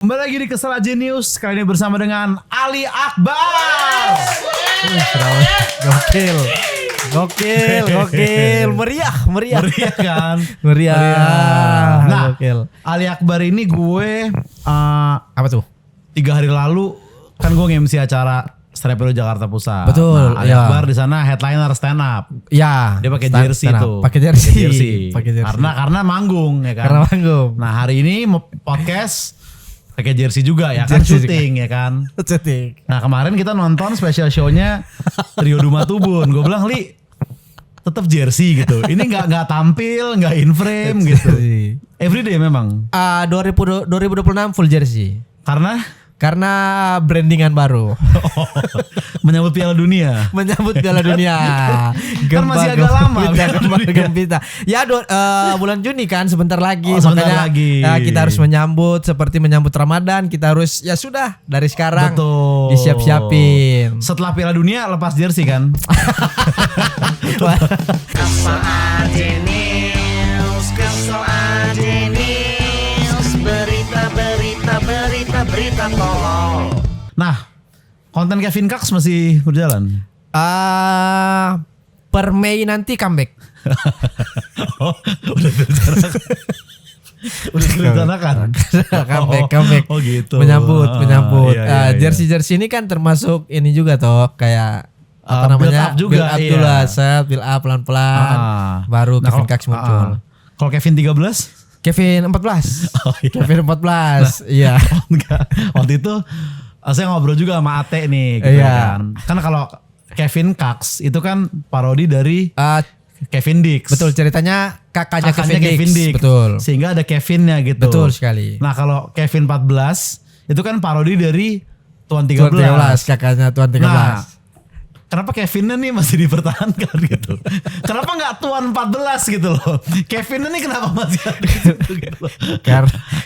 Kembali lagi di Kesel Aja News. Kali ini bersama dengan Ali Akbar. Gokil, meriah kan? Meriah. Nah, Gokil. Ali Akbar ini gue Apa tuh? 3 hari lalu kan gue nge-MC acara Stand Up Indo Jakarta Pusat. Betul, Nah, Ali ya. Akbar di sana headliner stand up. Ya. Dia pakai jersey stand up. tuh. Pakai jersey. Karena manggung ya kan. Karena manggung. Nah, hari ini podcast pakai jersey juga ya kan, Jersey syuting ya kan. Cetik. Nah, kemarin kita nonton special show-nya Trio Duma Tubun. Gue bilang, "Li, tetap jersey gitu. Ini nggak tampil, nggak in frame gitu. Everyday memang. 2026 full jersey. Karena brandingan baru. Menyambut Piala Dunia. Menyambut Piala Dunia. Kan masih agak lama. Gempita. Ya bulan Juni kan sebentar lagi. Oh, sebentar Makanya lagi. ya, kita harus menyambut seperti menyambut Ramadan. Kita harus ya sudah dari sekarang Betul. disiap-siapin. Setelah Piala Dunia lepas jersey kan. Kesel aja news, berita tolol. Nah, konten Kevin Cox masih berjalan. Per Mei nanti comeback. Oh, udah direncanakan. Udah direncanakan. comeback. Oh gitu. Menyambut. Iya. Jersey ini kan termasuk ini juga toh kayak apa namanya? Build up juga, dulu iya. set, build up pelan-pelan. Baru Kevin Cox muncul. Kalau Kevin 13? Kevin 14. Oh, iya. Kevin 14. Iya. Oh, enggak. Waktu itu saya ngobrol juga sama Ate nih gitu Iya. kan. Kan kalau Kevin Cox itu kan parodi dari Kevin Dix. Betul, ceritanya kakaknya Kevin Dix. Betul. Sehingga ada Kevinnya gitu. Betul sekali. Nah, kalau Kevin 14 itu kan parodi dari Tuan 13. Tuan 13, kakaknya Tuan 13. Nah, kenapa Kevinnya nih masih dipertahankan gitu? Kenapa nggak Tuan 14 gitu loh? Kevinnya nih kenapa masih ada di situ gitu loh?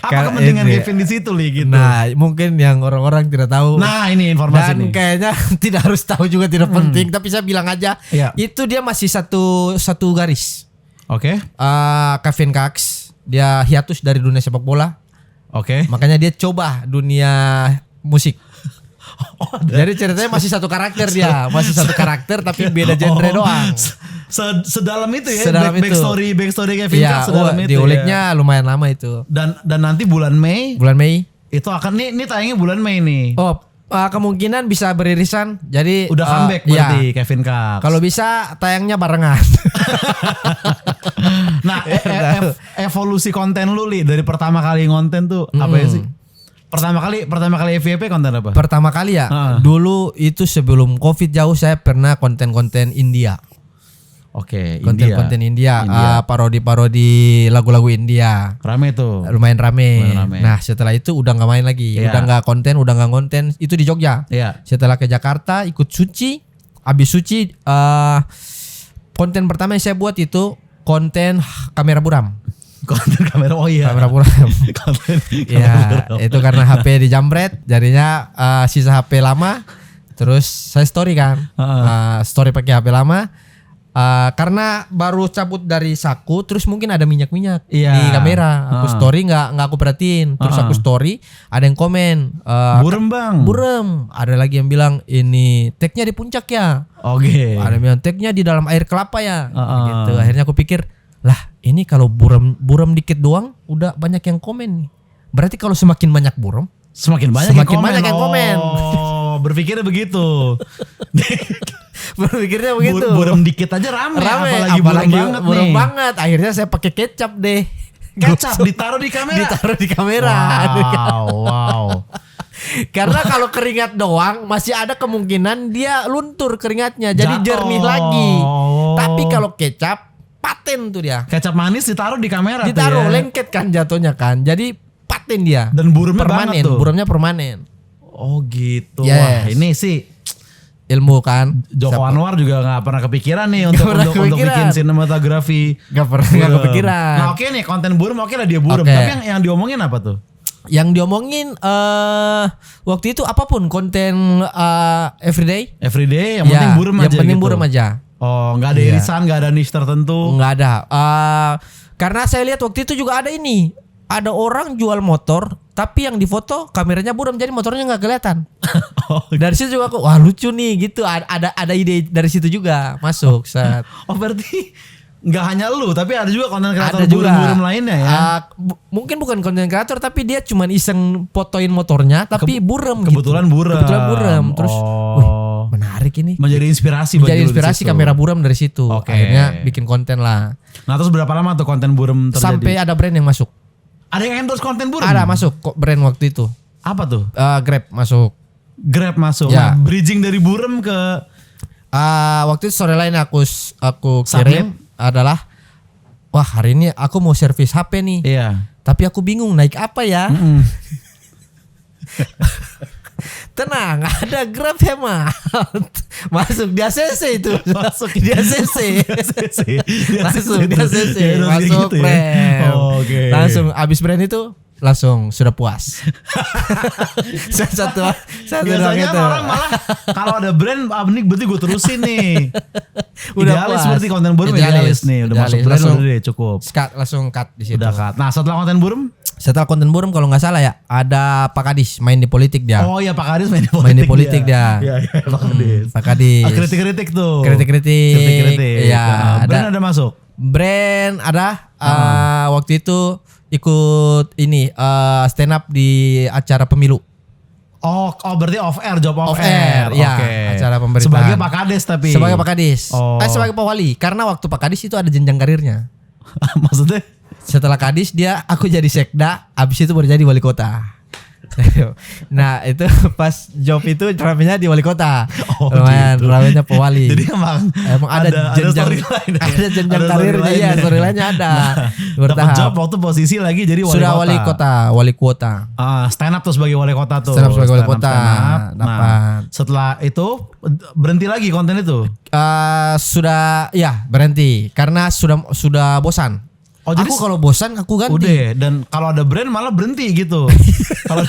Apa kepentingan Kevin di situ Li gitu? Nah, mungkin yang orang-orang tidak tahu. Nah, ini informasi dan nih. kayaknya tidak harus tahu juga, tidak penting. Tapi saya bilang aja, Iya. itu dia masih satu garis. Oke. Kevin Cox, dia hiatus dari dunia sepak bola. Oke. Makanya dia coba dunia musik. Oh, ada. Jadi ceritanya masih satu karakter dia, masih satu karakter tapi beda genre doang. Sedalam itu ya. Sedalam itu. Backstory Kevin Iya, Cox sedalam itu. diuliknya lumayan lama itu. Dan nanti bulan Mei itu akan nih tayangnya bulan Mei nih. Oh, kemungkinan bisa beririsan. Jadi Udah comeback berarti Kevin Cox. Kalau bisa tayangnya barengan. Nah, evolusi konten lu Li dari pertama kali ngonten tuh apa ya sih? Pertama kali FYP konten apa? Pertama kali ya. Dulu itu sebelum Covid jauh saya pernah konten-konten India. Oke, Konten-konten India, parodi-parodi lagu-lagu India. Rame tuh. Lumayan rame. rame. Nah, setelah itu udah nggak main lagi. Iya. Udah nggak konten itu di Jogja. Iya. Setelah ke Jakarta ikut Suci, abis Suci konten pertama yang saya buat itu konten kamera buram. Konten kamera, oh iya. Kamera buram. Konten Ya, itu karena HP dijamret, jadinya sisa HP lama. Terus saya story kan, story pakai HP lama. Karena baru cabut dari saku, terus mungkin ada minyak-minyak Iya. di kamera. Aku story nggak aku perhatiin. Terus aku story, ada yang komen, Burem bang. burem. Ada lagi yang bilang ini tagnya di puncak ya. Oke. Ada yang bilang tagnya di dalam air kelapa ya. Ah. Gitu. Akhirnya aku pikir, lah ini kalau burem dikit doang, udah banyak yang komen nih. Berarti kalau semakin banyak burem, Semakin banyak yang komen. Oh, berpikirnya begitu. berpikirnya begitu. Burem dikit aja rame apalagi burem banget burem nih. banget. Akhirnya saya pakai kecap deh. Kecap ditaruh di kamera. Ditaruh di kamera. Wow. Karena kalau keringat doang masih ada kemungkinan dia luntur keringatnya, jadi Jatuh. jernih lagi. Tapi kalau kecap paten tuh dia. Kecap manis ditaruh di kamera Ditaruh tuh ya. lengket kan jatuhnya kan. Jadi paten dia. Dan buremnya permanen, banget tuh. buremnya permanen. Oh gitu. Yes. Wah, ini sih Ilmu kan. Joko Anwar juga nggak pernah kepikiran nih untuk bikin sinematografi. Gak pernah kepikiran. Nah oke nih konten burem, oke lah dia burem. Oke. Tapi yang diomongin apa tuh? Yang diomongin waktu itu apapun konten everyday. Everyday yang penting burem aja. Yang penting gitu. burem aja. Oh nggak ada irisan, nggak ada niche tertentu. Nggak ada. Karena saya lihat waktu itu juga ada ini. Ada orang jual motor Tapi yang difoto kameranya buram jadi motornya nggak kelihatan. Oh, Dari situ juga aku wah lucu nih gitu. Ada ide dari situ juga masuk. Set. oh berarti nggak hanya lu tapi ada juga konten kreator Ada juga buram lainnya ya. Mungkin bukan konten kreator tapi dia cuman iseng fotoin motornya tapi buram Kebetulan gitu. buram. Kebetulan buram. Terus wih, menarik ini. Menjadi inspirasi bagi Menjadi lu di inspirasi situ. kamera buram dari situ. Oke. Akhirnya bikin konten lah. Nah terus berapa lama tuh konten buram terjadi? Sampai ada brand yang masuk. Ada yang endorse konten buram? Ada masuk kok brand waktu itu. Apa tuh? Grab masuk. Grab masuk. Ya. Nah, bridging dari buram ke Waktu itu storyline aku Submit. kirim adalah wah hari ini aku mau servis HP nih. iya. Tapi aku bingung naik apa ya. Tenang, ada Grab hemat. Masuk di ACC itu. Masuk di ACC. Masuk di ACC. Ya, udah Masuk gitu ya. brand. Oke. Langsung abis brand itu langsung sudah puas. satu doang Biasanya itu. orang malah kalau ada brand nih berarti gue terusin nih. Udah Idealis puas. berarti konten buram idealis nih. Udah masuk Idealis. brand Langsung udah deh cukup. Langsung cut di situ. Udah cut. Nah setelah konten buram. Setelah konten buram kalau nggak salah ya ada Pak Kadis main di politik dia. Oh iya Pak Kadis main di politik. Main di politik dia. Iya Pak Kadis. Pak Kadis. Kritik-kritik tuh. Kritik-kritik. Iya. Nah, brand ada masuk. Brand ada. Waktu itu ikut ini stand up di acara pemilu. Oh berarti off air, job off, Off air, ya, Oke. acara pemerintahan. Sebagai Pak Kades tapi. Sebagai Pak Kadis. Oh. Sebagai Pak Wali. Karena waktu Pak Kadis itu ada jenjang karirnya. Maksudnya? Setelah Kadis aku jadi sekda, abis itu baru jadi wali kota. Nah itu pas job itu ramenya di wali kota. Oh, lumayan gitu. ramenya Pak Wali. Jadi emang ada jenjang storyline. ada jenjang Ada karirnya, storyline. iya storyline-nya ada. Dapat Bertahap. job waktu posisi lagi jadi wali Sudah kota. wali kota. Stand up tuh sebagai wali kota tuh. Stand up sebagai wali kota, Stand up. Nah, dapat. setelah itu berhenti lagi konten itu. Sudah ya berhenti karena sudah bosan. Oh, jadi aku kalau bosan aku ganti. Udah, dan kalau ada brand malah berhenti gitu. Kalau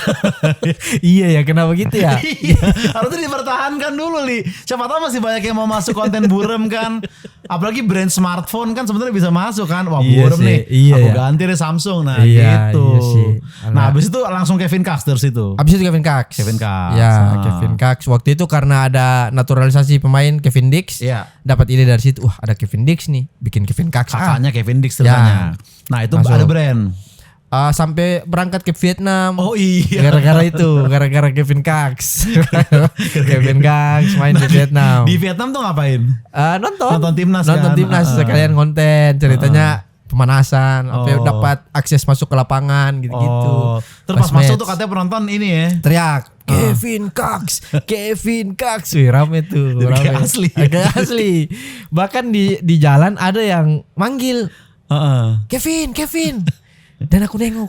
Iya ya kenapa gitu ya? iya, harusnya dipertahankan dulu Li. Siapa tahu masih banyak yang mau masuk konten buram kan. Apalagi brand smartphone kan sebenarnya bisa masuk kan. Wah Iya buram sih, nih. iya Aku ya. ganti deh Samsung. Nah Iya, gitu. iya sih. Nah habis itu langsung Kevin Cox dari situ. Abis itu Kevin Cox. Kevin Cox. Ya, Ah. Kevin Cox. Waktu itu karena ada naturalisasi pemain Kevin Dix. Iya. Dapat ide dari situ. Wah, ada Kevin Dix nih, bikin Kevin Cox. Kakaknya Kevin Dix Ya. ternyata. Nah itu Masuk. ada brand. Sampai berangkat ke Vietnam. Oh iya. Gara-gara itu, gara-gara Kevin Cox. Kevin Cox main di Vietnam. Di Vietnam tuh ngapain? Nonton timnas nonton kan? timnas sekalian konten ceritanya pemanasan sampai Oh. dapat akses masuk ke lapangan gitu-gitu. Oh. Terus pas masuk match, tuh katanya penonton ini ya. teriak Kevin Cox, Kevin Cox. Wih, rame tuh, Jadi rame. kayak asli. Kayak asli. Bahkan di jalan ada yang manggil Heeh. Kevin. Dan aku nengok.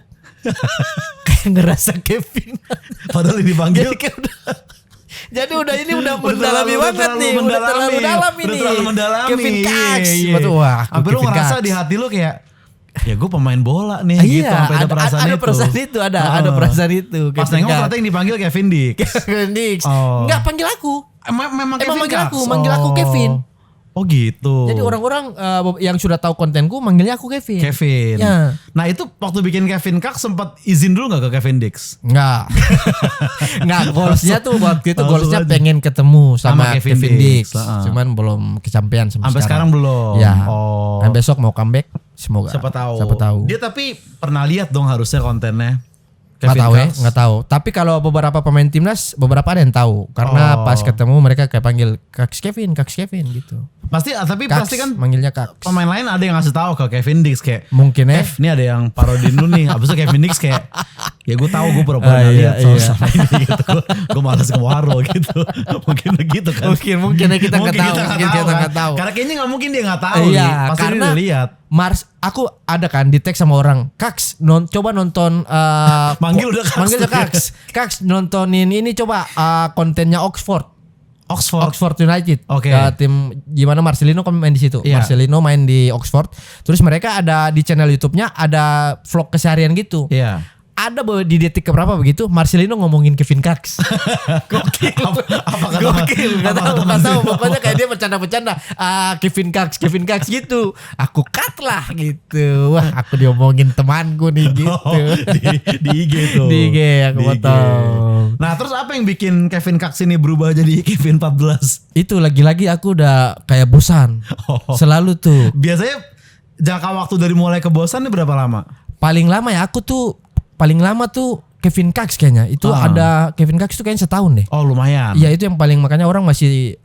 Kayak ngerasa Kevin. Padahal ini dipanggil. Jadi udah ini udah Udah mendalami terlalu- banget udah nih, terlalu udah terlalu mendalami. dalam Udah ini. terlalu mendalami. Kevin Cox. Iya. Betul, wah, aku Sampai lu Kevin ngerasa Cox. di hati lu kayak ya gue pemain bola nih gitu. Iya, Sampai ada perasaan itu. ada perasaan itu, ada perasaan itu. Pas Kevin nengok Cox. ternyata yang dipanggil Kevin Dix. Kevin Dix. Oh. Enggak panggil aku. Memang Emang Kevin manggil Cox? aku, manggil aku Kevin. Oh gitu. Jadi orang-orang yang sudah tahu kontenku manggilnya aku Kevin. Kevin. Ya. Nah itu waktu bikin Kevin Cox sempat izin dulu gak ke Kevin Dix? Enggak. Enggak, goalsnya tuh waktu itu Langsung goalsnya aja. pengen ketemu Sama sama, Kevin Kevin Dix. Dix. Ah. Cuman belum kecapean Sampai sekarang belum. Ya. Oh. Dan besok mau comeback, semoga. Siapa tahu. Siapa tahu. Dia tapi pernah lihat dong harusnya kontennya. Nggak Kevin tahu ya, Cox. nggak tahu. Tapi kalau beberapa pemain timnas, beberapa ada yang tahu. Karena Oh. pas ketemu mereka kayak panggil Cox Kevin gitu. Pasti tapi Cox, pasti kan manggilnya Cox. pemain lain ada yang ngasih tahu ke Kevin Dix kayak Mungkin ya. ini ada yang parodin lu nih. Abis itu Kevin Dix kayak ya gue tahu gue pura-pura nggak Iya, lihat soal iya. sama ini gitu. Gue malas ke waro gitu. Mungkin begitu kan. Mungkin ya kita nggak tahu. Mungkin kita nggak tahu. Karena kayaknya nggak mungkin dia nggak tahu. Iya, nih. Pasti dia karena udah lihat. Mars, aku ada kan di tag sama orang, Cox, coba nonton. Manggil udah Cox. Manggil udah Cox. Cox nontonin ini coba kontennya Oxford United. Oke. Tim gimana Marcelino kan main di situ. Iya. Marcelino main di Oxford. Terus mereka ada di channel YouTube-nya ada vlog keseharian gitu. Iya. ada bahwa di detik keberapa begitu Marcelino ngomongin Kevin Kax. Gokil. Apa kata Gokil. Gak tahu. Pokoknya kayak dia bercanda-bercanda. Kevin Kax gitu. Aku cut lah gitu. Wah, aku diomongin temanku nih gitu. Di IG tuh. Di IG aku Di IG. potong. Nah terus apa yang bikin Kevin Kax ini berubah jadi Kevin 14? Itu lagi-lagi aku udah kayak bosan. Selalu tuh. Biasanya jangka waktu dari mulai ke bosan ini berapa lama? Paling lama ya aku tuh Kevin Kax kayaknya. Itu ada Kevin Kax tuh kayaknya setahun deh. Oh lumayan. Iya itu yang paling, makanya orang masih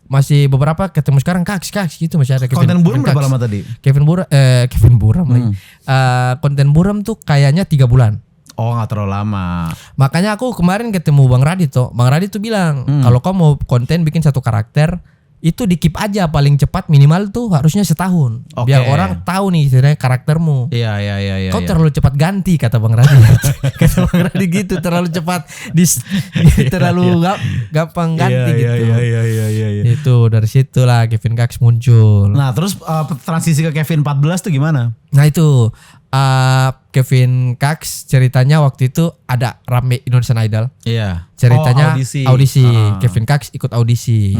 beberapa ketemu sekarang Kax gitu masih ada Kevin. Konten buram Kevin berapa Kax. lama tadi? Kevin Buram lagi. Konten buram tuh kayaknya 3 bulan. Oh gak terlalu lama. Makanya aku kemarin ketemu Bang Radit tuh. Bang Radit tuh bilang kalau kamu mau konten bikin satu karakter itu di keep aja paling cepat minimal tuh harusnya setahun. Oke. Biar orang tahu nih sebenarnya karaktermu. Iya. Kau terlalu cepat ganti kata Bang Radit. Kata Bang Radit gitu, terlalu cepat terlalu gampang ganti gitu. Iya. Itu dari situlah Kevin Kax muncul. Nah terus transisi ke Kevin 14 tuh gimana? Nah itu Kevin Kax ceritanya waktu itu ada rame Indonesian Idol. Iya. Ceritanya audisi. Ah. Kevin Kax ikut audisi.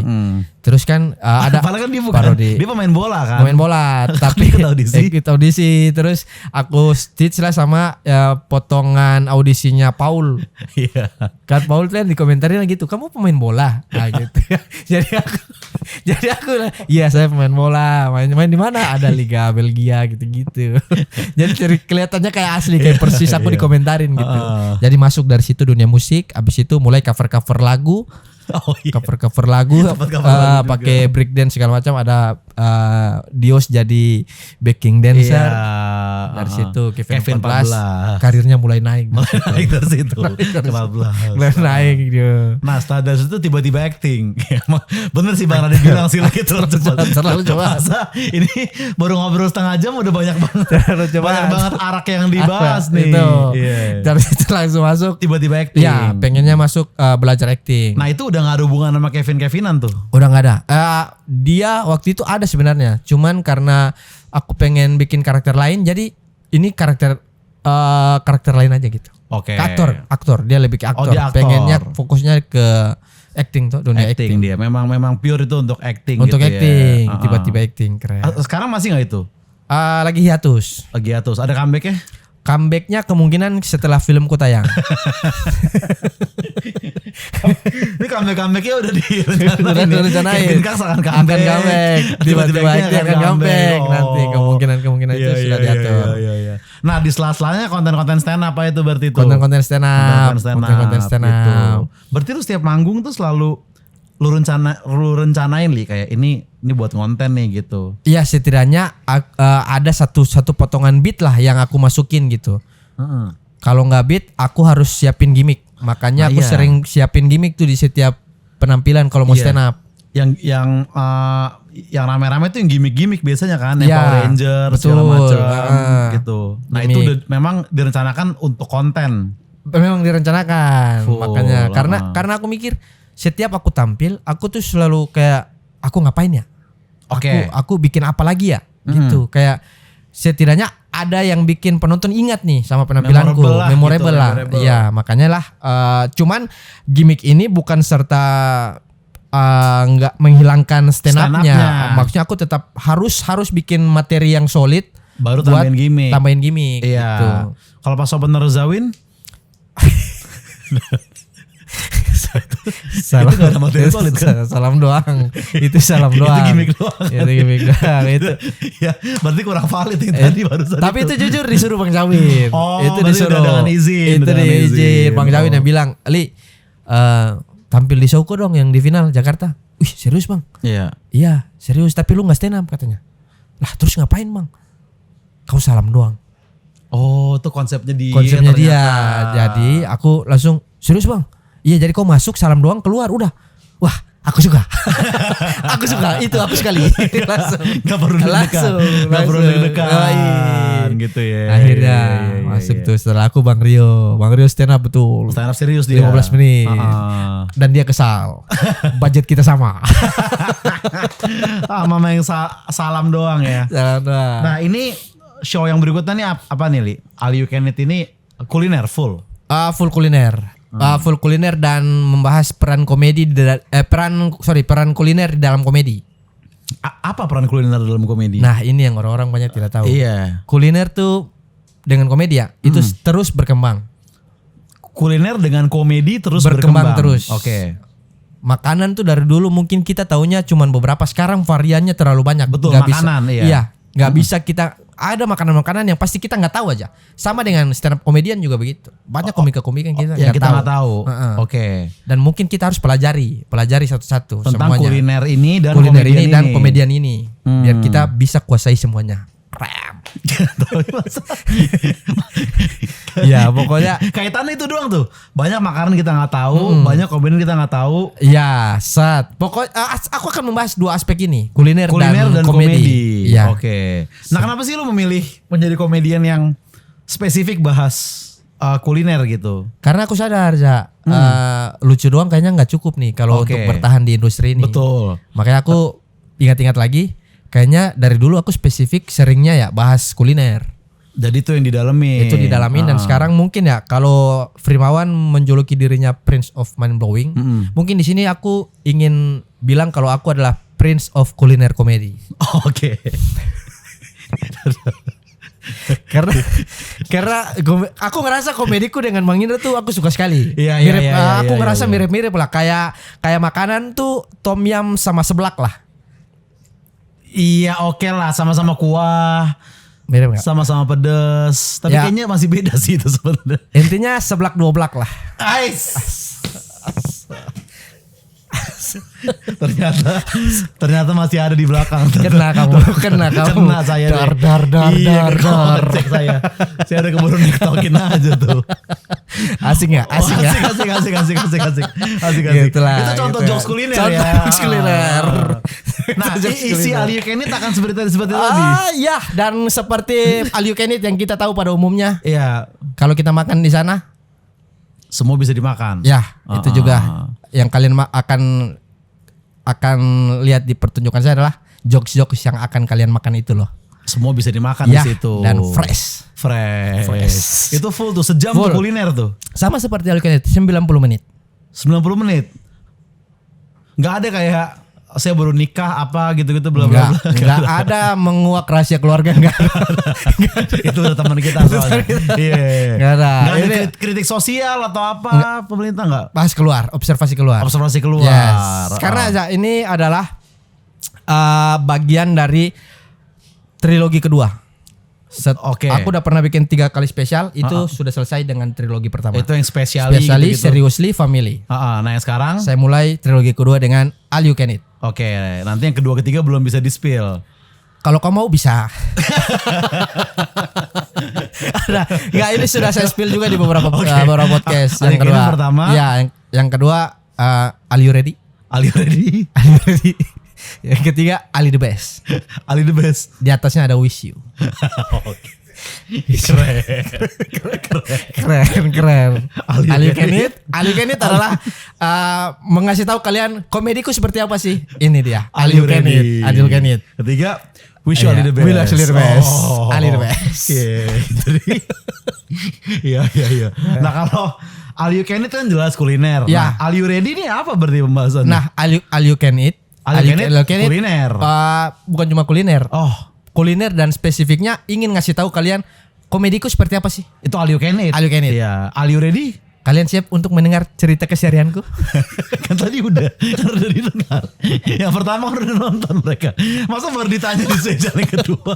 Terus kan ada Padahal kan dia bukan parodi. dia pemain bola kan. Pemain bola tapi ikut audisi. ikut audisi. Terus aku stitch lah sama potongan audisinya Paul. Iya. Kan Paul kan di komentarin gitu, kamu pemain bola, gitu. jadi aku iya saya pemain bola, main di mana, ada Liga Belgia gitu. Jadi kelihatannya kayak asli, kayak persis aku dikomentarin gitu. Jadi masuk dari situ dunia musik, abis itu mulai cover lagu. Oh iya. Cover lagu lagu pakai break dance segala macam, ada Dios jadi backing dancer. Iya. Dari situ Kevin 14 karirnya karirnya mulai naik. naik dari situ. 14. Mulai naik dia. Nah setelah dari situ tiba-tiba acting. Emang bener sih Bang Radit bilang sih lagi terlalu cepat. Masa ini baru ngobrol setengah jam udah banyak banget. Banyak banget arak yang dibahas nih. Itu. Iya. Dari situ langsung masuk. Tiba-tiba acting. Ya pengennya masuk belajar acting. Nah itu udah gak ada hubungan sama Kevinan tuh. Udah nggak ada. Dia waktu itu ada sebenarnya. Cuman karena aku pengen bikin karakter lain, jadi ini karakter lain aja gitu. Oke. Aktor. Dia lebih ke aktor. dia aktor. Pengennya fokusnya ke acting tuh, dunia acting. Dia memang pure itu untuk acting. Untuk gitu acting, ya. tiba-tiba acting keren. Sekarang masih nggak itu? Lagi hiatus. Ada comeback ya? Comebacknya kemungkinan setelah filmku tayang. Ini comebacknya udah direncanain. Kevin Kax akan comeback. Tiba-tiba aja akan comeback. Nanti kemungkinan itu sudah diatur. Iya. Nah di sela-selanya konten-konten stand up apa itu berarti itu? Konten stand up. Gitu. Berarti lu setiap manggung tuh selalu lu rencanain li kayak ini buat konten nih gitu. Iya setidaknya ada satu potongan beat lah yang aku masukin gitu. Kalau nggak beat aku harus siapin gimmick. Makanya aku sering siapin gimmick tuh di setiap penampilan kalau mau stand up. Yang rame-rame tuh yang gimmick biasanya kan, yang Power Ranger segala macam gitu. Nah gimmick. Itu memang direncanakan untuk konten. Memang direncanakan. Makanya karena aku mikir setiap aku tampil aku tuh selalu kayak aku ngapain ya? Aku bikin apa lagi ya? Gitu. Kayak setidaknya ada yang bikin penonton ingat nih sama penampilanku, memorable lah. Iya, makanya lah cuman gimmick ini bukan serta nggak menghilangkan stand up-nya. Maksudnya aku tetap harus bikin materi yang solid baru buat tambahin gimmick. Iya. Gitu. Kalau pas opener Zawin salam itu materi solid kan? Salam doang. Itu salam doang. Itu gimmick doang. Itu. Ya, berarti kurang valid yang tadi barusan. Tapi itu jujur disuruh Bang Jawin. Itu disuruh dengan izin. Itu izin. Bang Jawin yang bilang, "Ali, tampil di showku dong yang di final Jakarta." Wih, serius Bang? Iya, serius, tapi lu enggak stand up katanya. Lah, terus ngapain Bang? Kau salam doang. Oh, itu konsepnya dia. Jadi aku langsung, serius Bang? Iya, jadi kau masuk salam doang keluar udah. Wah, aku suka. Aku suka. Itu aku sekali. Langsung. Gak perlu deg-degan. Gitu ya. Akhirnya masuk tuh setelah aku Bang Rio. Bang Rio stand up betul. Stand up serius dia. 15 menit. Dan dia kesal. Budget kita sama. Mama yang salam doang ya. Salam doang. Nah, ini show yang berikutnya nih apa nih, Li? All You Can Eat ini kuliner full. Full kuliner. Full kuliner dan membahas peran komedi peran kuliner di dalam komedi. Apa peran kuliner dalam komedi? Nah, ini yang orang-orang banyak tidak tahu. Iya. Kuliner tuh dengan komedi ya, itu terus berkembang. Kuliner dengan komedi terus Berkembang berkembang. terus. Oke. Makanan tuh dari dulu mungkin kita taunya cuman beberapa, sekarang variannya terlalu banyak. Betul, Nggak makanan, bisa, iya. Nggak bisa kita, ada makanan-makanan yang pasti kita nggak tahu aja. Sama dengan stand up komedian juga begitu. Banyak komika-komika yang kita Yang nggak kita tahu. nggak tahu. Heeh. Oke. Dan mungkin kita harus pelajari satu-satu Tentang semuanya. kuliner ini dan Kuliner komedian ini dan komedian ini, biar kita bisa kuasai semuanya. Ya pokoknya kaitannya itu doang tuh. Banyak makanan kita nggak tahu, banyak komedian kita nggak tahu. ya pokoknya aku akan membahas dua aspek ini, kuliner dan komedi. Ya. Oke. Nah, kenapa sih lu memilih menjadi komedian yang spesifik bahas kuliner gitu? Karena aku sadar lucu doang kayaknya nggak cukup nih kalau Oke. untuk bertahan di industri ini. Betul. Makanya aku ingat-ingat lagi, kayaknya dari dulu aku spesifik seringnya ya bahas kuliner. Jadi itu yang didalamin. Itu didalamin dan sekarang mungkin ya kalau Frimawan menjuluki dirinya Prince of Mind Blowing, mungkin di sini aku ingin bilang kalau aku adalah Prince of Kuliner Comedy. Oke. karena aku ngerasa komediku dengan Mang Indra tuh aku suka sekali. Iya, Mirip, iya, aku ngerasa iya. mirip-mirip lah, kayak makanan tuh tom yum sama seblak lah. Iya, oke lah, sama-sama kuah, Mirip nggak? sama-sama pedes. Tapi Ya. kayaknya masih beda sih itu sebenarnya. Intinya seblak dua blak lah. Ais. ternyata masih ada di belakang. Kena kamu. Kena saya Dar deh. dar dar Iya, dar kena dar. cek saya. Saya ada keburu niktokin aja tuh. Asik nggak? Asik nggak? Asik. Gitulah, Itu contoh gitu. jokes kuliner Contoh ya. jokes kuliner. Nah, Itu jokes isi kuliner. All You Can Eat akan seperti itu tadi. Ya, dan seperti all you can eat yang kita tahu pada umumnya, Iya, kalau kita makan di sana, semua bisa dimakan. ya itu juga yang kalian akan lihat di pertunjukan saya adalah jokes-jokes yang akan kalian makan itu loh. Semua bisa dimakan Ya, di situ. dan fresh. Itu full tuh, sejam Full. tuh kuliner tuh. Sama seperti all you can eat, 90 menit. 90 menit. Nggak ada kayak saya baru nikah apa gitu-gitu bla bla bla. Enggak ada menguak rahasia keluarga, enggak ada. Itu udah teman kita soalnya. Iya. Nggak ada. Nggak ada Ini- kritik sosial atau apa pemerintah nggak? Bahas keluar, observasi keluar. Observasi keluar. Yes. Karena ini adalah bagian dari trilogi kedua. Oke. Aku udah pernah bikin 3 kali spesial, itu sudah selesai dengan trilogi pertama. Itu yang spesiali Spesialis, gitu-gitu. seriously, family. Nah yang sekarang Saya mulai trilogi kedua dengan All You Can Eat. oke, nanti yang kedua ketiga belum bisa di spill. Kalau kamu mau bisa. Ada, nggak, ini sudah saya spill juga di beberapa podcast. All You Can Eat pertama. Ya, yang kedua Are You Ready? Are you ready? Are You Ready? Yang ketiga Ali the Best. Ali the best. Di atasnya ada Wish You. Oke. Keren. All You Can Eat. All You Can Eat adalah mengasih tahu kalian komediku seperti apa sih. Ini dia. All You Can Eat. All You Can Eat. Ketiga, wish you Ali the best. Will Ali the best. Oh. Ali the best. Oke. Jadi, iya. Nah kalau All You Can Eat kan jelas kuliner. Ya. Nah, All You Ready ini apa berarti pembahasannya? Nah, All You Can Eat. All You Can Eat kuliner. Bukan cuma kuliner. Oh, Kuliner dan spesifiknya ingin ngasih tahu kalian komediku seperti apa sih. itu All You Can Eat. All You Can Eat. Iya. All You Ready? Kalian siap untuk mendengar cerita keseharianku? Kan tadi udah didengar. Yang pertama udah nonton mereka. Masa baru ditanya di spesial yang kedua?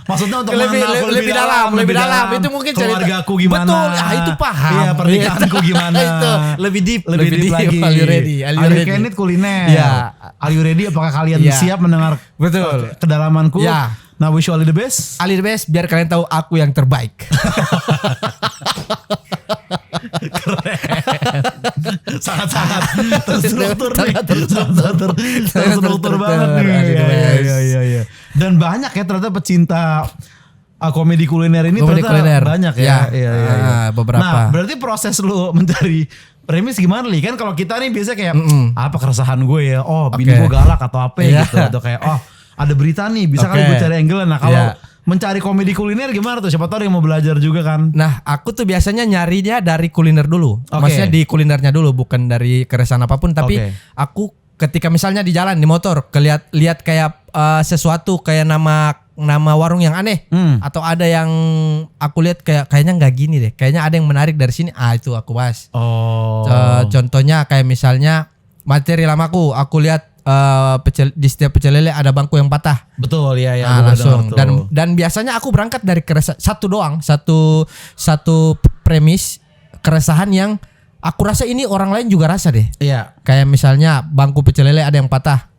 Maksudnya untuk mengenal aku lebih dalam. Itu mungkin cerita keluargaku gimana? Betul, itu paham. Iya, pernikahanku gimana? Itu lebih deep lagi. All You Ready. All You Can Eat kuliner. Iya. All You Ready? Apakah kalian Iya. siap mendengar Betul. kedalamanku? Iya. Nah, wish you all the best. Ali the Best, biar kalian tahu aku yang terbaik. Sangat-sangat terstruktur nih. Sangat terstruktur. Terstruktur banget nih. Iya. Dan banyak ya ternyata pecinta komedi kuliner ini Komedi ternyata kuliner. banyak ya. Iya. Beberapa. Nah, berarti proses lu mencari premis gimana Li? Kan kalau kita nih biasa kayak apa keresahan gue ya? Oh, bini Oke. gue galak atau apa Iya. gitu, atau kayak oh ada berita nih bisa kali Oke. gue cari angle. Nah kalau Iya. mencari komedi kuliner gimana tuh? Siapa tahu yang mau belajar juga kan. Nah, aku tuh biasanya nyarinya dari kuliner dulu. Oke. Maksudnya di kulinernya dulu, bukan dari keresahan apapun. Tapi Oke. aku ketika misalnya di jalan di motor, lihat kayak sesuatu kayak nama warung yang aneh, atau ada yang aku lihat kayaknya nggak gini deh. Kayaknya ada yang menarik dari sini. Itu aku bahas. Oh. Contohnya kayak misalnya materi lamaku, aku lihat di setiap pecel lele ada bangku yang patah. Betul ya. Nah, langsung dan biasanya aku berangkat dari satu premis keresahan yang aku rasa ini orang lain juga rasa deh. Iya. Kayak misalnya bangku pecel lele ada yang patah,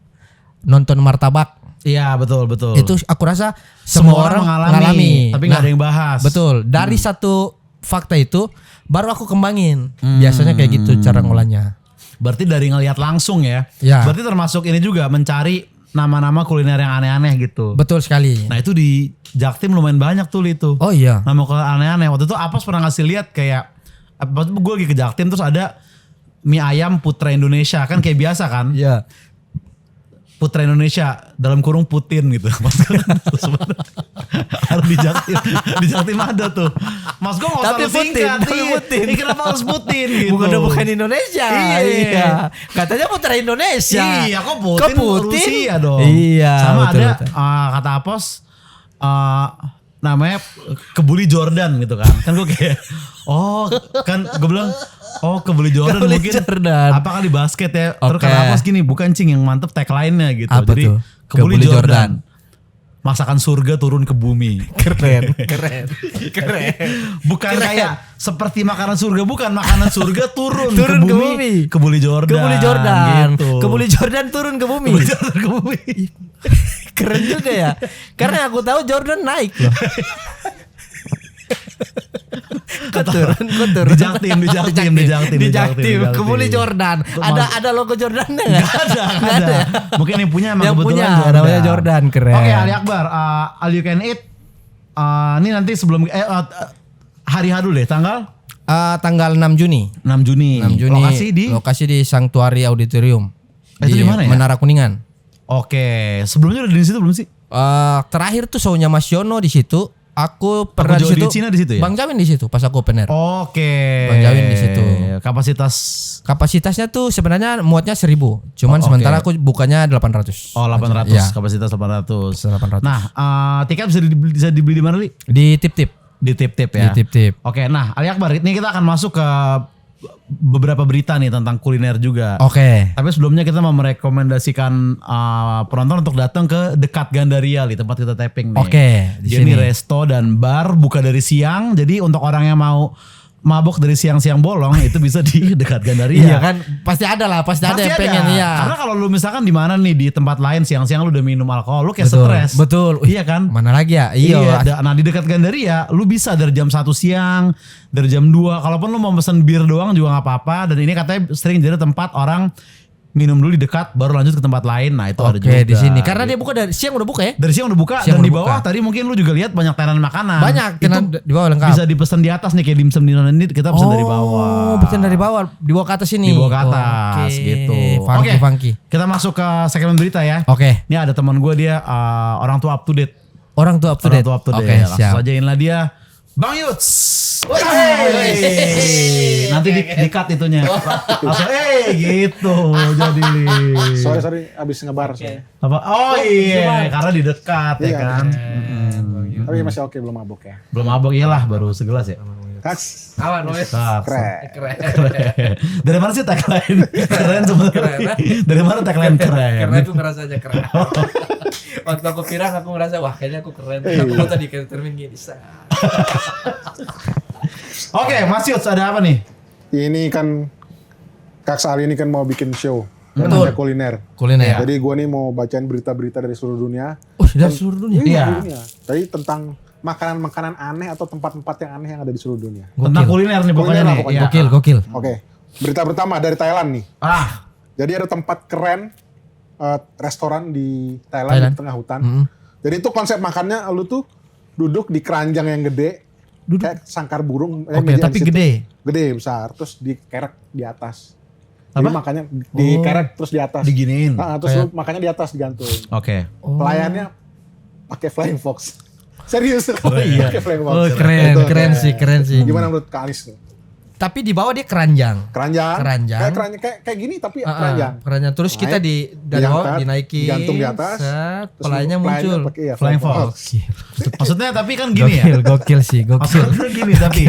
nonton martabak. Iya betul. Itu aku rasa semua orang mengalami. Tapi nggak ada yang bahas. Betul. Dari satu fakta itu baru aku kembangin. Biasanya kayak gitu cara ngolahnya. Berarti dari ngelihat langsung ya. Ya. Berarti termasuk ini juga mencari nama-nama kuliner yang aneh-aneh gitu. Betul sekali. Nah itu di Jaktim lumayan banyak tuh itu. Oh iya. Nama kuliner aneh-aneh. Waktu itu Apos pernah ngasih lihat kayak waktu gue lagi ke Jaktim terus ada mie ayam Putra Indonesia kan kayak biasa kan. Iya. Putra Indonesia dalam kurung Putin gitu. Harus di Jaktim ada tuh. Mas gue nggak usah Tapi lu singkat. Putin, tapi Putin. Ini kenapa harus Putin gitu? Bukan Indonesia. Iya. Katanya putra Indonesia. Iya, kok Putin, Rusia dong. Iya. Sama betul, ada betul. Kata Apos namanya Kebuli Jordan gitu kan. Kan gue kayak kan gue bilang Kebuli Jordan Kebuli mungkin Jordan. apakah di basket ya. Terus Oke. kata Apos gini, bukan cing yang mantep tagline-nya gitu. Apa Jadi tuh? Kebuli Kebuli Jordan. Jordan. Masakan surga turun ke bumi. Keren. Bukan kayak seperti makanan surga, bukan makanan surga turun ke Turun ke bumi. bumi. Kebuli Jordan. Kebuli Jordan. Gitu. Kebuli Jordan turun ke bumi. Kebuli Jordan ke bumi. Keren juga ya. Karena aku tahu Jordan naik loh. Kok turun. Di Jaktim. Kebuli Jordan. Ada logo Jordannya nggak? Nggak ada. Mungkin yang punya emang Yang kebetulan punya Jordan. namanya Jordan, keren. Oke, Ali Akbar, All You Can Eat. Ini nanti sebelum hari H dulu deh, tanggal Tanggal 6 Juni. 6 Juni. Lokasi di Sanctuary Auditorium. Itu di mana ya? Menara Kuningan. Oke, sebelumnya udah di situ belum sih? Terakhir tuh show-nya Mas Yono di situ. Aku pernah di Joe situ. di Cina di situ ya? Bang Jawin di situ pas aku open air. Oke. Bang Jawin di situ. Kapasitasnya tuh sebenarnya muatnya 1000. Cuman oke. sementara aku bukannya 800. 800, Ya. kapasitas 800. 800. Nah, tiket bisa dibeli di mana, Li? Di tip-tip. Di tip-tip ya. Di tip-tip. Oke, nah Ali Akbar, ini kita akan masuk ke beberapa berita nih tentang kuliner juga. Oke. Tapi sebelumnya kita mau merekomendasikan penonton untuk datang ke Dekat Gandaria, di tempat kita tapping nih. Oke, di Jadi ini sini. resto dan bar buka dari siang. Jadi untuk orang yang mau mabok dari siang-siang bolong itu bisa di Dekat Gandaria. Iya kan pasti ada lah, pasti ada yang pengen ya. Karena kalau lu misalkan di mana nih di tempat lain siang-siang lu udah minum alkohol, lu kayak Betul, stres. betul. Iya kan? Mana lagi ya? Iya. Nah di Dekat Gandaria lu bisa dari jam 1 siang, dari jam 2. Kalaupun lu mau pesen bir doang juga gak apa-apa. Dan ini katanya sering jadi tempat orang minum dulu di dekat baru lanjut ke tempat lain. Nah itu ada juga. Oke, di sini. Karena dia buka dari siang udah buka ya? Dari siang udah buka. Siang dan di udah bawah buka. tadi mungkin lu juga lihat banyak tenan makanan. Banyak, tenan Itu di bawah lengkap. bisa dipesan di atas nih kayak dimsum di ini kita pesan dari bawah. Oh, pesan dari bawah, dibawa ke atas ini. Dibawa ke atas Oke. gitu. Funky, Oke, funky. kita masuk ke segmen berita ya. Oke. Ini ada teman gue dia orang tua up to date. Orang tua up to Orang date. tua up to date. Oke, Langsung siap. ajain lah dia. Bang Yuts. Nanti di-cut itunya. Langsung gitu jadi. Sorry abis ngebar. Apa? Oh iya, karena di dekat ya Iya, kan. Tapi masih oke, belum mabok ya. Belum mabok iyalah baru segelas ya. Kaks, Awan, Wes. keren. Keren. Dari mana sih tagline? Keren sebenarnya. Dari mana tagline keren? Karena aku ngerasanya keren. Waktu aku pirang aku ngerasa wah kayaknya aku keren. Aku mau tadi kayak termin gini. Oke, Mas Yuts ada apa nih? Ini kan Kaks Ali ini kan mau bikin show. Betul. Namanya kuliner. Kuliner. Jadi gua nih mau bacain berita-berita dari seluruh dunia. Oh, dari seluruh dunia. Iya. Seluruh dunia. Jadi tentang makanan-makanan aneh atau tempat-tempat yang aneh yang ada di seluruh dunia. Tentang kuliner nih pokoknya Kuliner lah nih. pokoknya. Iya. Gokil. Oke. Berita pertama dari Thailand nih. Ah, Jadi ada tempat keren restoran di Thailand di tengah hutan. Jadi itu konsep makannya lu tuh duduk di keranjang yang gede, kayak sangkar burung. Oke, meja tapi di situ. gede. Gede besar, terus dikerek di atas. Jadi makannya dikerek terus di atas. diginiin. Terus lu makannya di atas digantung. Oke. Pelayannya pakai flying fox. Serius. Oh iya. Pakai flying fox. Oh keren sih. Gimana menurut Kak Alis tuh? Tapi di bawah dia keranjang. Keranjang. Keranjang. Kayak gini tapi keranjang. Keranjang. Terus kita dari bawah dinaikin. Gantung di atas. Set, terus pelayanya muncul. pakai, ya, Flying fox. Maksudnya tapi kan gini ya. Gokil sih, gokil. Maksudnya gini tapi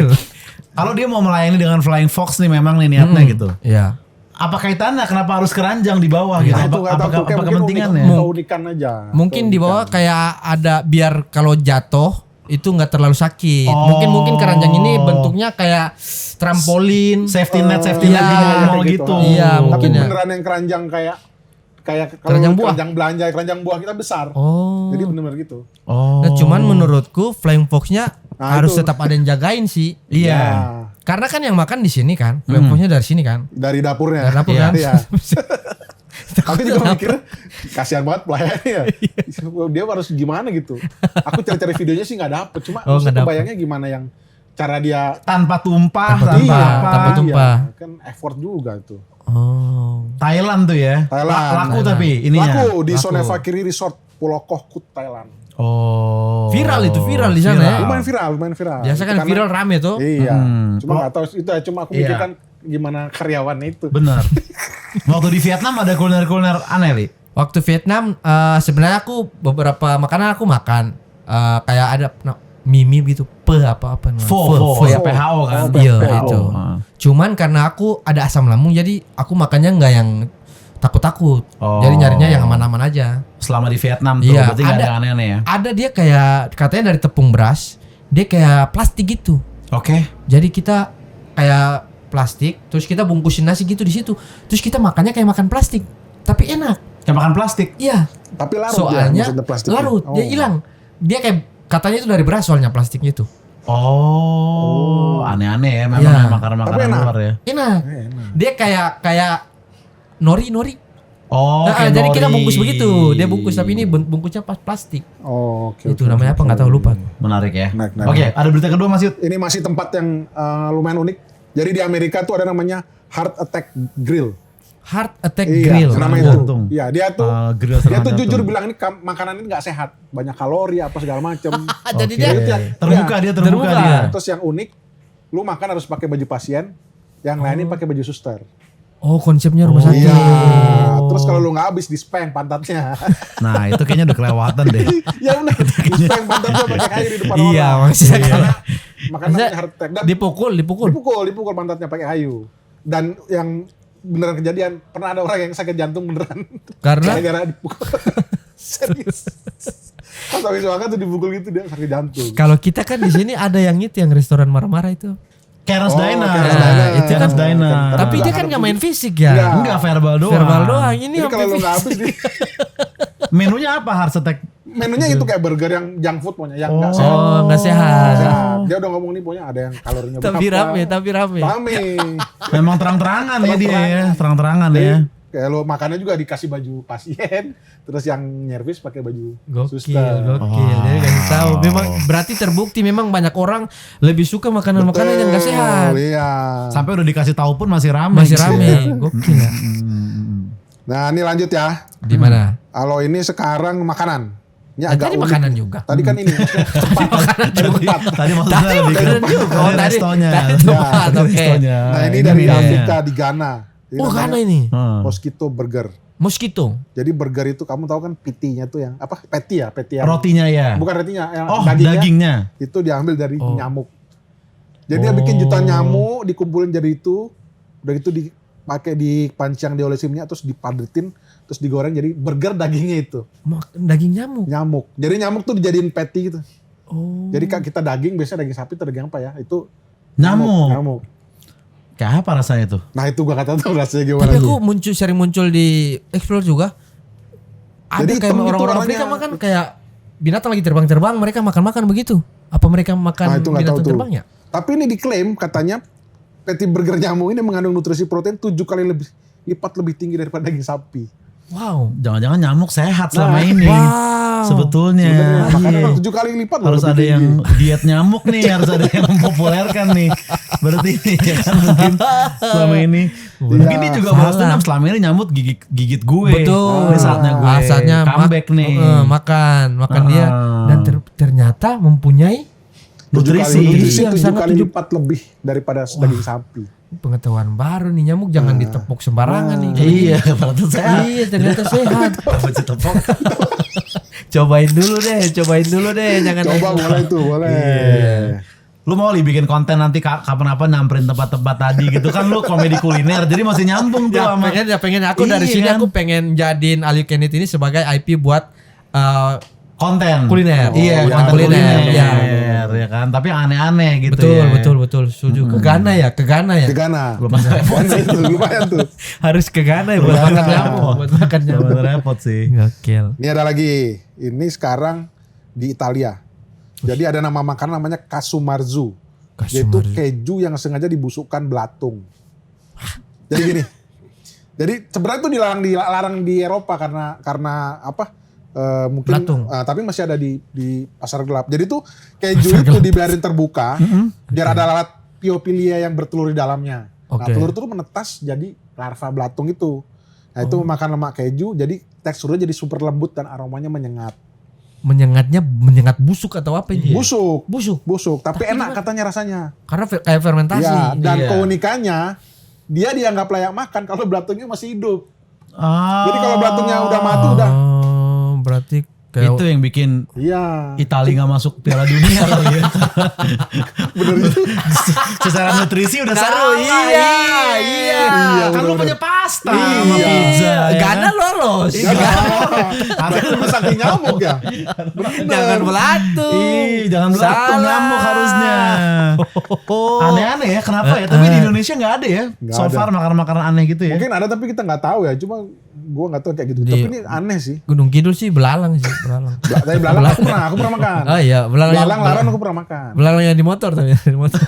kalau dia mau melayani dengan flying fox nih memang nih niatnya gitu. Iya. Apa kaitannya? Kenapa harus keranjang di bawah gitu? Nah, itu nggak tahu tuh, Apa kayak mungkin kepentingannya? keunikan aja. Mungkin di bawah kayak ada biar kalau jatuh itu nggak terlalu sakit. Oh. Mungkin keranjang ini bentuknya kayak trampolin. Safety net iya, di mall gitu. Iya, Tapi mungkin ya. beneran yang keranjang kayak kalau Keranjang buah. keranjang belanja, keranjang buah kita besar. Oh. Jadi bener-bener gitu. Oh. Nah, cuman menurutku flying fox-nya Nah, harus itu. tetap ada yang jagain sih. Iya. Ya, Karena kan yang makan di sini kan, flying fox-nya dari sini kan. dari dapurnya. Dari dapur Iya. kan. Iya. Tapi juga mikir kasihan banget pelayannya ya. Dia harus gimana gitu. Aku cari-cari videonya sih nggak dapet. Cuma Oh, maksudnya nggak dapet. kebayangnya gimana yang cara dia Tanpa tumpah, Tanpa tanpa tumpah, apa. tanpa tumpah. Iya, kan effort juga tuh. Oh. Thailand tuh ya. Thailand. Laku tapi ininya. Laku di Laku. Soneva Kiri Resort Pulau Koh Kut Thailand. Oh. Viral di sana ya. Lumayan viral. Biasa kan Karena- viral rame tuh. Iya. Hmm. Cuma nggak tahu itu ya. Cuma aku Iya. mikirkan gimana karyawannya itu. Bener. Waktu di Vietnam ada kuliner-kuliner aneh, Li. Waktu Vietnam sebenarnya aku beberapa makanan aku makan. Kayak ada mimi gitu, apa namanya? Pho ya, PHO kan. Iya PHO. itu. Ah. Cuman karena aku ada asam lambung jadi aku makannya nggak yang takut-takut. Oh. Jadi nyarinya yang aman-aman aja. Selama di Vietnam tuh Iya, berarti nggak ada ada. yang aneh-aneh ya. Ada dia kayak katanya dari tepung beras, dia kayak plastik gitu. Oke. Jadi kita kayak plastik, terus kita bungkusin nasi gitu di situ. Terus kita makannya kayak makan plastik, tapi enak. Kayak makan plastik. Iya. Tapi larut Soalnya ya, maksudnya plastiknya. larut, dia hilang. Dia kayak katanya itu dari beras soalnya plastiknya itu. Oh, aneh-aneh ya memang Iya. makanan-makanan Tapi enak. luar ya. Enak. Dia kayak nori. Oh, Nah, kayak jadi kita nori. bungkus begitu. Dia bungkus tapi ini bungkusnya pas plastik. Oh, oke. Itu oke, namanya oke. apa nggak tahu lupa. Menarik ya. Menarik. Oke, ada berita kedua Mas Yud. Ini masih tempat yang lumayan unik. Jadi di Amerika tuh ada namanya Heart Attack Grill. Heart Attack Iya, Grill. nama Serangan itu. jantung. Iya, dia tuh Grill dia serangan tuh jujur jantung. bilang ini makanan ini nggak sehat, banyak kalori apa segala macem. Jadi Oke. dia Terbuka dia, terbuka Terbuka. dia. Terus yang unik, lu makan harus pakai baju pasien, yang lainnya pakai baju suster. oh konsepnya rumah sakit. Iya. Terus kalau lu nggak habis di speng pantatnya. Nah, itu kayaknya udah kelewatan deh. Ya benar, di speng pantatnya pakai kayu di depan Iya, orang. maksudnya Karena Maksudnya makanannya heart attack dan dipukul. dipukul pantatnya pakai kayu. Dan yang beneran kejadian, pernah ada orang yang sakit jantung beneran. Karena Gara-gara dipukul. Serius. Pas habis makan tuh dipukul gitu dia sakit jantung. kalau kita kan di sini ada yang itu yang restoran marah-marah itu. Karen's Oh, Diner. Karen's Diner. Itu kan- Karen's Diner. Tapi dia kan harus nggak main begitu. fisik ya. Nggak. Enggak verbal doang. Verbal doang. Ini Jadi kalau lu nggak habis di Menunya apa Heart Attack? menunya itu kayak burger yang junk food pokoknya yang nggak Oh. sehat. Oh nggak Nggak sehat. sehat. Dia udah ngomong nih pokoknya ada yang kalorinya Tapi rame. Rame. Memang terang-terangan ya dia ya. Terang-terangan. Terang-terangan ya. Jadi, kayak lo makannya juga dikasih baju pasien, terus yang nyervis pakai baju Gokil. suster. Jadi kasih tahu. Memang berarti terbukti memang banyak orang lebih suka makanan-makanan yang nggak sehat. Iya. Sampai udah dikasih tahu pun masih ramai. Masih rame. Gokil ya. Nah, ini lanjut ya. Di mana? Kalau ini sekarang makanan. Ini Nah, agak tadi unik. makanan juga. Tadi kan ini tempat. tempat. Tadi maksudnya Tadi lebih ke makanan juga. Oh, tadi restonya. tempat. Itu Oke. restonya. Nah, ini dari dia. Afrika di Ghana. Ini Oh namanya karena ini Mosquito Burger. mosquito. Jadi burger itu kamu tahu kan PT-nya tuh yang apa? Patty ya, yang Rotinya ya. bukan rotinya, yang Oh, dagingnya, dagingnya. itu diambil dari Oh. nyamuk. Jadi dia bikin jutaan nyamuk, dikumpulin jadi itu, udah itu dipakai di pancang diolesin minyak, terus dipadetin, terus digoreng jadi burger dagingnya itu Daging nyamuk. nyamuk. Jadi nyamuk tuh dijadiin patty gitu. Oh. Jadi kak kita daging biasanya daging sapi atau daging apa ya? Itu Nyamuk. Nyamuk. Kayak apa rasanya tuh? Nah itu gua kata tuh rasanya gimana. Tapi aku sering muncul di explore juga. Ada Jadi kayak hitam gitu orang-orang warnanya. Afrika makan kayak binatang lagi terbang-terbang, mereka makan begitu. Apa mereka makan Nah, itu nggak tahu binatang tuh. terbang ya? Tapi ini diklaim katanya patty burger nyamuk ini mengandung nutrisi protein 7 kali lipat lebih tinggi daripada daging sapi. Wow. Jangan-jangan nyamuk sehat selama Nah, ini. Wow. Sebetulnya. Makanya Iya. 7 kali lipat loh Harus lebih ada tinggi. yang diet nyamuk nih, harus ada yang mempopulerkan nih. Berarti ini ya kan mungkin selama ini. Mungkin dia juga balas dendam selama ini nyamuk gigit gue. Betul. Ini saatnya gue Saatnya comeback nih. makan dia dan ternyata mempunyai Nutrisi. Nutrisi yang 7 sangat kali 7 lipat lebih daripada daging sapi. pengetahuan baru nih. Nyamuk jangan ditepuk sembarangan nih. Iya, ternyata sehat. Iya, ternyata sehat. Apa sih tepok? Cobain dulu deh, jangan Coba boleh tuh, boleh. Iya. Lu mau bikin konten nanti kapan-kapan nyamperin tempat-tempat tadi gitu kan, lu komedi kuliner jadi masih nyambung tuh sama. Pengen aku dari Iya sini kan? aku pengen jadiin All You Can Eat ini sebagai IP buat konten kuliner. Iya, Konten konten kuliner. Iya. Ya kan, tapi aneh-aneh gitu ya. Betul. Setuju. Kegana ya. Gegana. Lumayan tuh. Harus kegana ya buat Kegana. makan nyamuk. Buat makan nyamuk. Jangan repot sih. Gokil. Ini ada lagi. Ini sekarang di Italia. Jadi ada nama makanan namanya Casumarzu. Yaitu keju yang sengaja dibusukkan belatung. Jadi gini. Jadi sebenarnya itu dilarang di Eropa karena apa? Mungkin Belatung. Tapi masih ada di pasar gelap. Jadi tuh keju itu dibiarin terbuka biar ada lalat Piopilia yang bertelur di dalamnya. Nah, Oke. telur itu menetas jadi larva belatung itu. Nah, itu makan lemak keju jadi teksturnya jadi super lembut dan aromanya menyengat. Menyengat busuk atau apa ini? Busuk, Busuk. tapi enak katanya rasanya. Karena kayak fermentasi. Ya, dan Iya. keunikannya dia dianggap layak makan kalau belatungnya masih hidup. Ah, Jadi kalau belatungnya udah mati udah. Oh, berarti kayak itu yang bikin Iya. Italia nggak masuk Piala Dunia kali ya. Bener itu. Secara nutrisi udah Seru, salah. iya. Kan lu bener-bener. punya pasta Iya. sama pizza. ya Gana kan? lolos. Ada rumah sakit nyamuk ya. Bener. Jangan belatung. Jangan belatung Salah. nyamuk harusnya. Aneh-aneh ya, kenapa ya? Tapi di Indonesia nggak ada ya. Nggak So ada. far makanan-makanan aneh gitu ya. Mungkin ada tapi kita nggak tahu ya. Cuma gua nggak tahu kayak gitu. Iya. Tapi ini aneh sih. Gunung Kidul sih belalang sih, belalang. Tapi belalang aku pernah makan. Oh iya, Belalang laran aku pernah makan. Belalang yang di motor tapi di motor.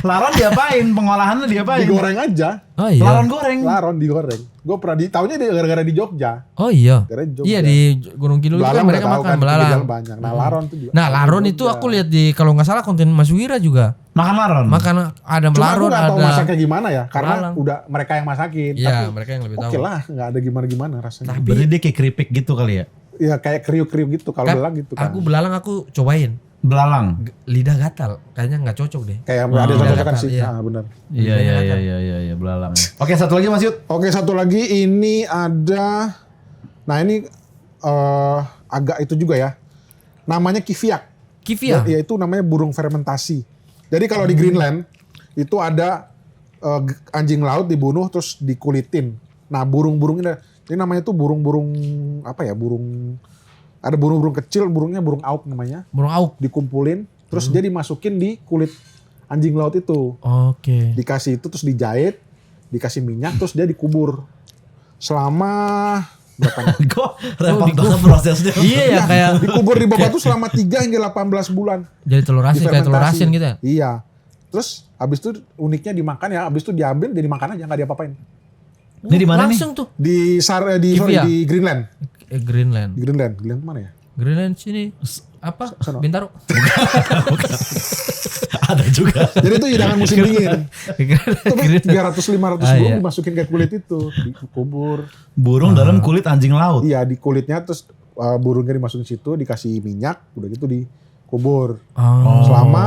Laron diapain? Pengolahannya diapain? Digoreng aja. Oh iya. Laron goreng. Laron digoreng. Gue pernah tahunya gara-gara di Jogja. Oh iya. Gara-gara di Jogja. Iya di Gunung Kidul itu kan Belalang mereka udah tahu makan kan, belalang. pinggir jalan banyak. Nah laron tuh juga. Nah, laron itu aku lihat di kalau nggak salah konten Mas Wira juga. Makan laron. Makan ada Cuma aku laron, nggak tahu ada masaknya gimana ya. Karena belalang. udah mereka yang masakin. Iya, Tapi mereka yang lebih tahu. oke lah, nggak ada gimana-gimana rasanya. Berarti dia kayak keripik gitu kali ya? Iya kayak kriuk-kriuk gitu. Kalau Kan, belalang gitu kan. Aku belalang aku cobain. Belalang. Lidah gatal, kayaknya nggak cocok deh. Kayak ada cocok-cocokan sih. Iya. Nah, benar. Iya, belalang. Oke, satu lagi Mas Yud. Oke, satu lagi ini ada. Nah ini agak itu juga ya. Namanya kiviak. Kivia. Ya, itu namanya burung fermentasi. Jadi kalau di Greenland itu ada anjing laut dibunuh terus dikulitin. Nah burung-burung ini namanya tuh burung-burung apa ya? Ada burung-burung kecil, burungnya burung auk namanya. Burung auk. Dikumpulin, terus dia dimasukin di kulit anjing laut itu. Oke. Dikasih itu terus dijahit, dikasih minyak, terus dia dikubur selama berapa? Kok repot banget prosesnya. Iya ya kayak Dikubur di bawah tuh selama 3 hingga 18 bulan. jadi telur asin kayak telur asin gitu ya. Iya. Terus habis itu uniknya dimakan ya, habis itu diambil jadi makan aja nggak diapa-apain. Ini di mana nih? Langsung tuh. Di Kivia. di Greenland. Greenland. Di Greenland mana ya? Greenland sini apa? Sono. Bintaro. Ada juga. Jadi itu hidangan musim dingin. Itu 300-500 Ah, burung iya. dimasukin ke kulit itu, dikubur. Burung dalam kulit anjing laut. Iya, di kulitnya terus burungnya dimasukin situ, dikasih minyak, udah gitu dikubur. Oh. Selama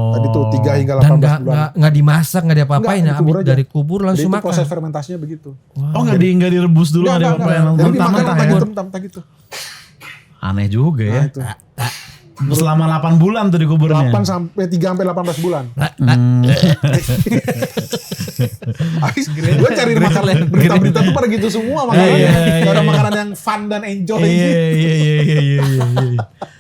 tadi tuh 3 hingga 18 Dan bulan. nggak dimasak, nggak diapa-apain Nggak, ya, dikubur habis aja. dari kubur Jadi langsung itu makan. proses fermentasinya begitu. Oh nggak direbus dulu nggak diapain? Jadi dimakan Mentah-mentah ya? mentah-mentah gitu. Aneh juga ya. Nah, itu. Selama 8 bulan tuh dikuburnya. 3 sampai 18 bulan. Gue cari makanan berita-berita tuh pada gitu semua makanannya. Iya, Gak ada iya. makanan yang fun dan enjoy. Iya.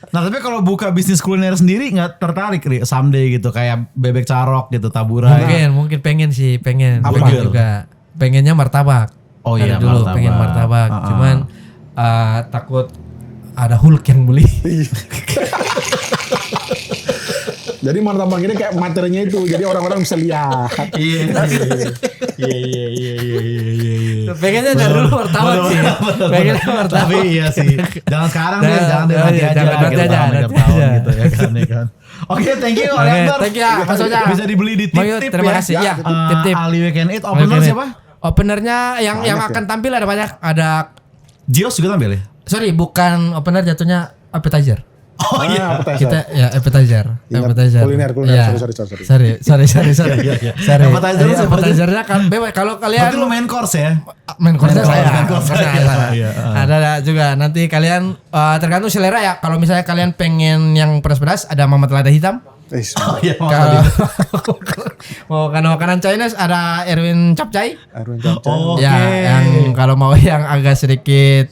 Nah tapi kalau buka bisnis kuliner sendiri nggak tertarik Ri, someday gitu kayak bebek carok gitu taburai. Mungkin pengen sih, pengen. Apa Pengen tuh? juga. Pengennya martabak. Oh iya, Dari dulu martabak. pengen martabak. Ah, ah. Cuman takut ada Hulk yang beli. Jadi martabak ini kayak materinya itu. Jadi orang-orang bisa lihat. Iya. Pengennya dari dulu martabak sih. Pengennya martabak. Tapi iya sih. Jangan sekarang deh, jangan deh nanti Iya, aja. jangan nanti gitu, aja, tahun, nanti tahun aja. gitu ya kan. Oke, thank you Oke, Alexander. thank you ya, Mas Oja. Bisa dibeli di Mayu, tip-tip terima ya. kasih ya. Eh, Tip-tip. Ali Weekend Eat. Oke, Opener oke. siapa? Openernya yang Banyak akan ya. tampil ada banyak. Ada Jios juga tampil ya? Sorry, bukan opener, jatuhnya appetizer. Oh iya. appetizer. Kita ya appetizer. Ingat, Appetizer. kuliner. Iya. Sorry. Sorry. Appetizer itu seperti- Appetizernya kan bebas kalau kalian Berarti lu main course ya? main course Main course. saya. Iya. Ada juga nanti kalian tergantung selera ya. Kalau misalnya kalian pengen yang pedas-pedas ada mamat lada hitam. Oh iya. Kalau mau makanan Chinese ada Erwin Capcay. Arwin Capcay. Oke. Ya, yang kalau mau yang agak sedikit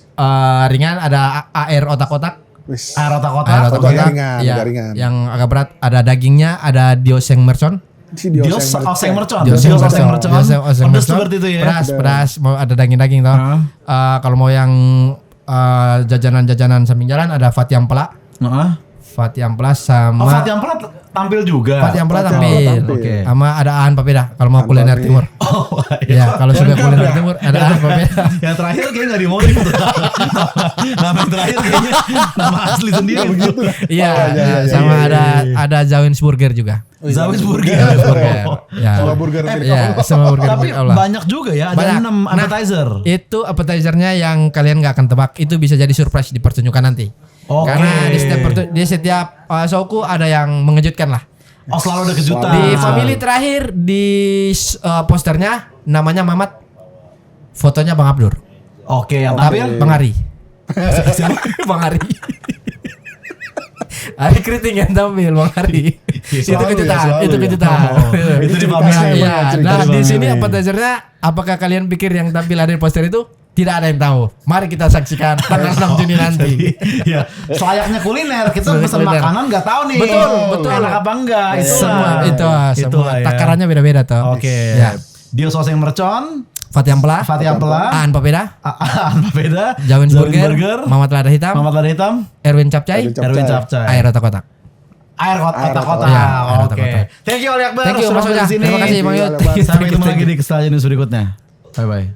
ringan ada AR otak-otak. Wis. Air otak-otak. Air Agak otak-otak. ringan, Ya, agak ringan. yang agak berat ada dagingnya, ada dioseng mercon. Si Dios oseng mercon. Dioseng Dios oseng mercon. mercon. Dioseng Pedas mercon. tuh berarti itu ya. Pedas, mau ada daging-daging toh. Kalau mau yang jajanan-jajanan samping jalan ada Fatih Ampela. Heeh. Fatih Ampela sama Oh, Fatih Ampela tampil juga. Fatih Ampela Fatih Ampela tampil. tampil. Oke. Sama ada Aan Papeda kalau mau Aan kuliner Papeda. timur. Oh, Ya, kalau suka kuliner timur ada Aan Papeda. Yang terakhir kayaknya nggak dimodif tuh. Nama yang terakhir kayaknya nama asli sendiri. Begitu. Iya, iya, sama iya. ada Zawins Burger juga. Zawis Burger. Burger. Ya. Sama burger milik Ya, Allah. sama burger Tapi milik Allah. banyak juga ya, ada Banyak. 6 appetizer. Itu appetizernya yang kalian nggak akan tebak. Itu bisa jadi surprise di pertunjukan nanti. Oke. Karena di setiap showku ada yang mengejutkan lah. Oh, selalu ada kejutan. Di family terakhir di posternya namanya Mamat, fotonya Bang Abdur. Oke, yang Tapi tampil Bang Ari. Bang Ari. Ari Kriting yang tampil Bang Ari. Itu Selalu ya, kejutan, selalu itu ya. kejutan. Oh, itu di family. Iya, Cerita nah di di family. sini appetizernya apakah kalian pikir yang tampil ada di poster itu? Tidak ada yang tahu. Mari kita saksikan tanggal 6 Juni nanti. Iya, selayaknya kuliner kita Selayaknya pesan kuliner. makanan nggak tahu nih. Betul. Enak apa enggak? Semua Itulah ya. takarannya beda-beda tuh. Oke. Ya. Dios oseng mercon, Fatih Ampela, Fatih Ampela, Aan Papeda, Aan Papeda, Zawins Burger, Mamat Lada Hitam, Mamat Lada Hitam, Erwin Capcay, Erwin Erwin Capcay. Air Otak-Otak. Air kotak-kotak. Iya, air Oke. otak-otak. Thank you Ali Akbar. Thank you sudah Mas mampir Ojak. di sini. Terima kasih Bang Yud. Sampai Sampai ketemu lagi di kesalahan news berikutnya. Bye bye.